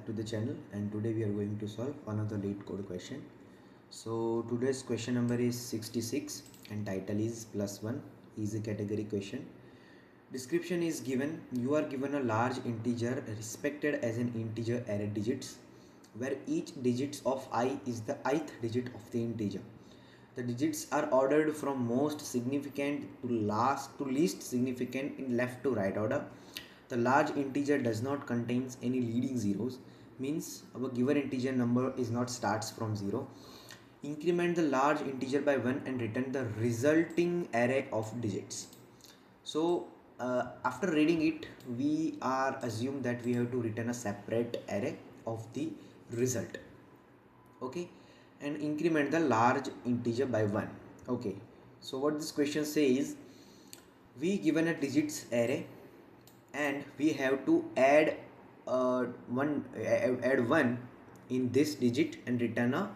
back to the channel, and today we are going to solve another LeetCode question. So today's question number is 66 and title is +1 easy category question. Description is given. You are given a large integer respected as an integer array digits where each digit of I is the ith digit of the integer. The digits are ordered from most significant to least significant in left to right order. The large integer does not contain any leading zeros, means our given integer number is not starts from 0. Increment the large integer by 1 and return the resulting array of digits. So after reading it, we are assumed that we have to return a separate array of the result. Okay, and increment the large integer by 1. Okay, so what this question says, we given a digits array and we have to add one in this digit and return a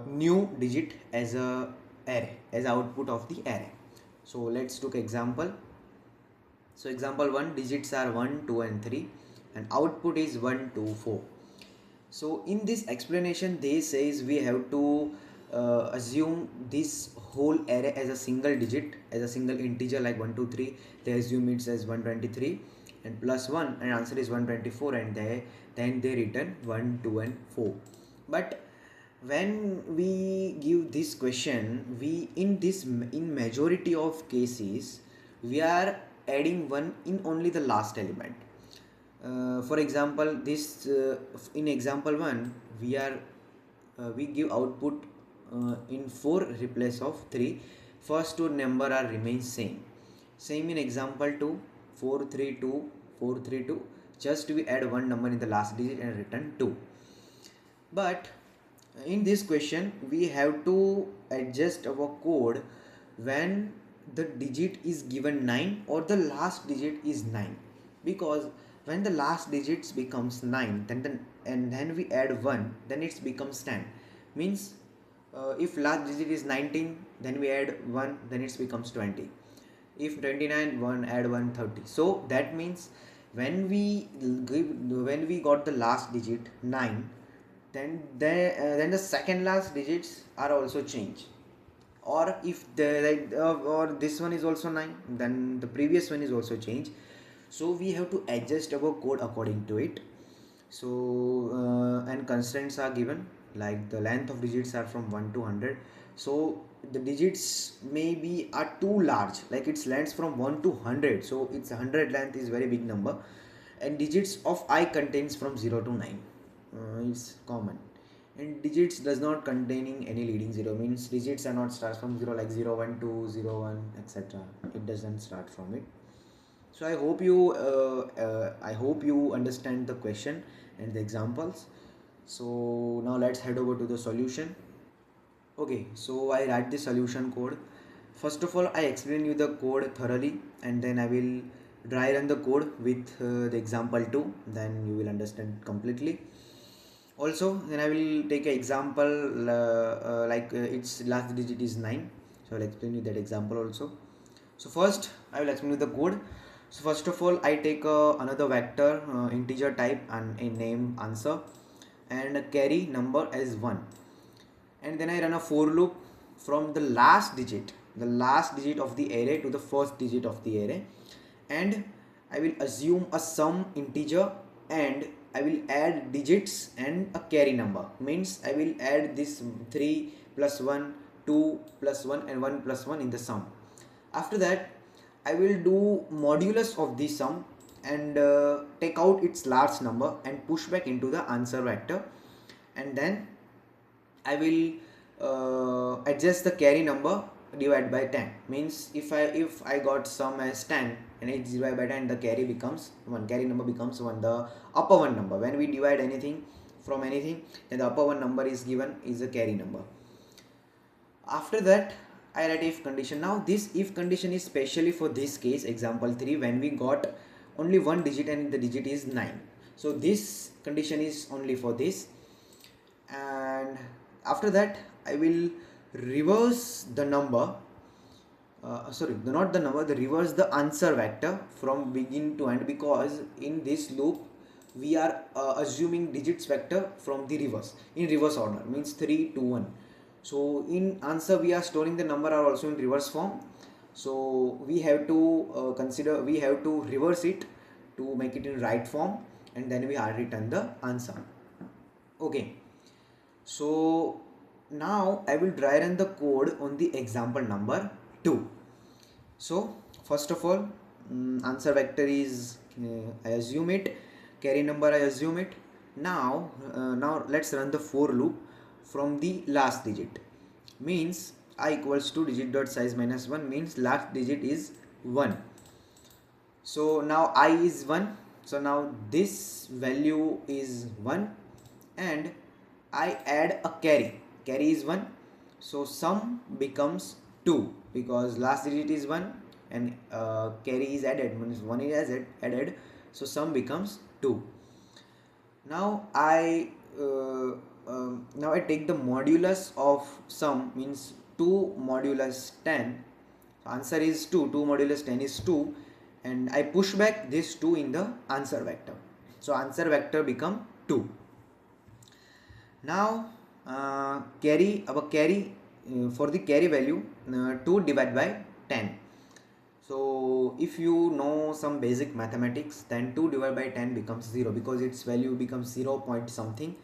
new digit as a array, as output of the array. So let's take example. So example 1, digits are 1, 2 and 3 and output is 1, 2, 4. So in this explanation they says we have to assume this whole array as a single digit, as a single integer like 1, 2, 3. They assume it as 123 and +1 and answer is 124, and then they return 1, 2 and 4. But when we give this question, in majority of cases we are adding 1 in only the last element. For example, this in example 1 we give output in 4 replace of 3. First two number are remain same in example 2, 432, 432. Just we add one number in the last digit and return 2. But in this question we have to adjust our code when the digit is given 9 or the last digit is 9, because when the last digits becomes 9 then we add 1, then it becomes 10. Means if last digit is 19, then we add 1, then it becomes 20. If 29, 1 add 1, 30. So that means when we got the last digit 9, then the second last digits are also changed. Or if or this one is also 9, then the previous one is also changed. So we have to adjust our code according to it. So and constraints are given, like the length of digits are from 1 to 100. So the digits maybe are too large, like its length from 1 to 100, so its 100 length is very big number, and digits of I contains from 0 to 9. It's common, and digits does not containing any leading zero, means digits are not start from 0 like 0, 1, 2, 0, 1 etc. It doesn't start from it. So I hope you understand the question and the examples. So now let's head over to the solution. Okay, so I write the solution code. First of all, I explain you the code thoroughly, and then I will dry run the code with the example 2. Then you will understand completely. Also, then I will take an example its last digit is 9. So I'll explain you that example also. So first I will explain you the code. So first of all, I take another vector integer type and a name answer and a carry number as 1, and then I run a for loop from the last digit of the array to the first digit of the array, and I will assume a sum integer, and I will add digits and a carry number. Means I will add this 3 plus 1, 2 plus 1 and 1 plus 1 in the sum. After that I will do modulus of the sum and take out its large number and push back into the answer vector, and then I will adjust the carry number divided by 10. Means if I got sum as 10 and it's divided by 10, the carry becomes 1, carry number becomes 1, the upper one number. When we divide anything from anything, then the upper one number is given is a carry number. After that I write if condition. Now this if condition is specially for this case, example 3, when we got only one digit and the digit is 9. So this condition is only for this, and after that I will reverse the number reverse the answer vector from begin to end, because in this loop we are assuming digits vector from the reverse, in reverse order, means 3 2 1. So in answer we are storing the number are also in reverse form, so we have to we have to reverse it to make it in right form, and then we are return the answer. Okay, so now I will try run the code on the example number 2. So first of all, answer vector is I assume it, carry number I assume it. Now let's run the for loop from the last digit, means I equals to digit dot size minus 1, means last digit is 1. So now I is 1, so now this value is 1, and I add a carry is 1, so sum becomes 2 because last digit is 1 and carry is added, means 1 is added, so sum becomes 2. Now I take the modulus of sum, means 2 modulus 10, answer is 2, 2 modulus 10 is 2, and I push back this 2 in the answer vector, so answer vector become 2. Now our carry for the carry value 2 divided by 10. So if you know some basic mathematics, then 2 divided by 10 becomes 0 because its value becomes 0 point something.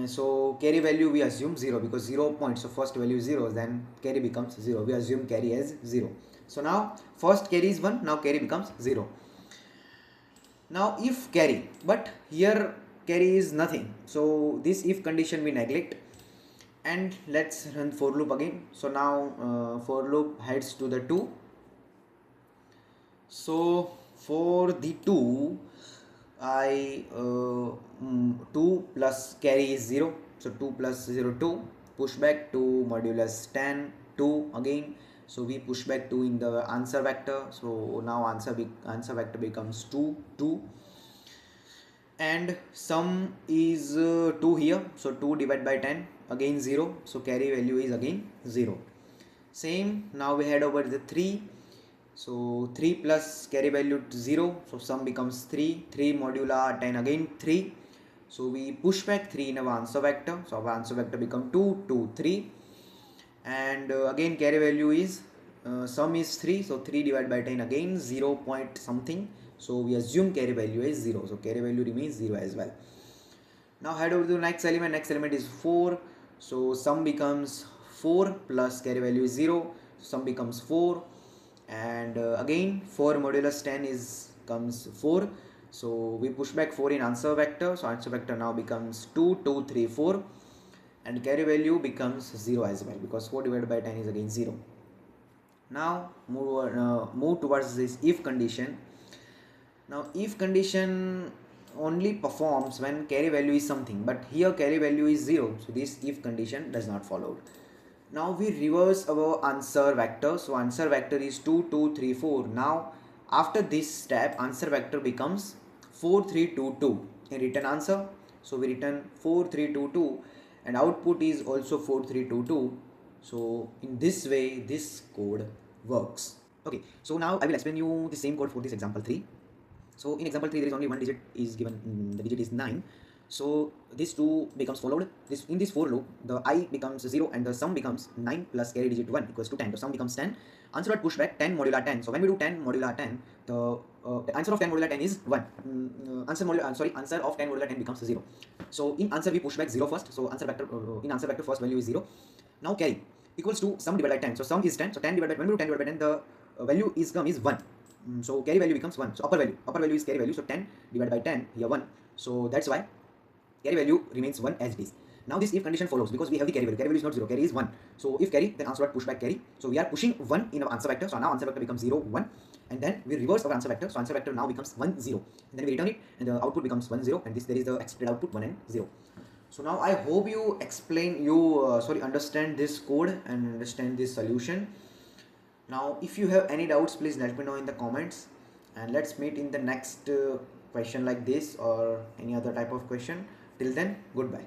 So carry value we assume 0 because 0 point, so first value is 0, then carry becomes 0, we assume carry as 0. So now first carry is 1, now carry becomes 0. Now if carry, but here carry is nothing, so this if condition we neglect, and let's run for loop again. So now for loop heads to the 2. So for the 2 I 2 plus carry is 0, so 2 plus 0 2, push back 2 modulus 10 2 again, so we push back 2 in the answer vector, so now answer vector becomes 2 2, and sum is 2 here, so 2 divided by 10 again 0, so carry value is again 0. Same, now we head over the 3, so 3 plus carry value to 0, so sum becomes 3 modular 10 again 3, so we push back 3 in our answer vector, so our answer vector become 2 2 3, and again carry value is sum is 3, so 3 divided by 10 again 0 point something, so we assume carry value is 0, so carry value remains 0 as well. Now head over to the next element is 4, so sum becomes 4 plus carry value is 0, sum becomes 4, and again 4 modulus 10 is comes 4, so we push back 4 in answer vector, so answer vector now becomes 2 2 3 4, and carry value becomes 0 as well because 4 divided by 10 is again 0. Now move towards this if condition. Now if condition only performs when carry value is something, but here carry value is 0, so this if condition does not follow. Now we reverse our answer vector, so answer vector is 2 2 3 4. Now after this step answer vector becomes 4 3 2 2 in return answer, so we return 4 3 2 2, and output is also 4 3 2 2. So in this way this code works. Okay, so now I will explain you the same code for this example 3. So in example 3 there is only one digit is given, the digit is 9. So this 2 becomes followed. In this for loop the I becomes 0 and the sum becomes 9 plus carry digit 1 equals to 10. The sum becomes 10. Answer dot push back 10 modular 10. So when we do 10 modular 10, the answer of 10 modular 10 is 1. Answer of 10 modular 10 becomes 0. So in answer we push back 0 first. So answer vector in answer vector first value is 0. Now carry equals to sum divided by 10. So sum is 10. So 10 divided by, when we do 10 divided by 10, the value is 1. So carry value becomes 1. So upper value is carry value. So 10 divided by 10 here 1. So that's why carry value remains 1 as it is. Now this if condition follows because we have the carry value. Carry value is not 0, carry is 1. So if carry, then answer dot push back carry. So we are pushing 1 in our answer vector. So now answer vector becomes 0 1, and then we reverse our answer vector. So answer vector now becomes 1 0, and then we return it, and the output becomes 1 0, and there is the expected output 1 and 0. So now I hope you understand this code and understand this solution. Now if you have any doubts, please let me know in the comments, and let's meet in the next question like this or any other type of question. Till then, goodbye.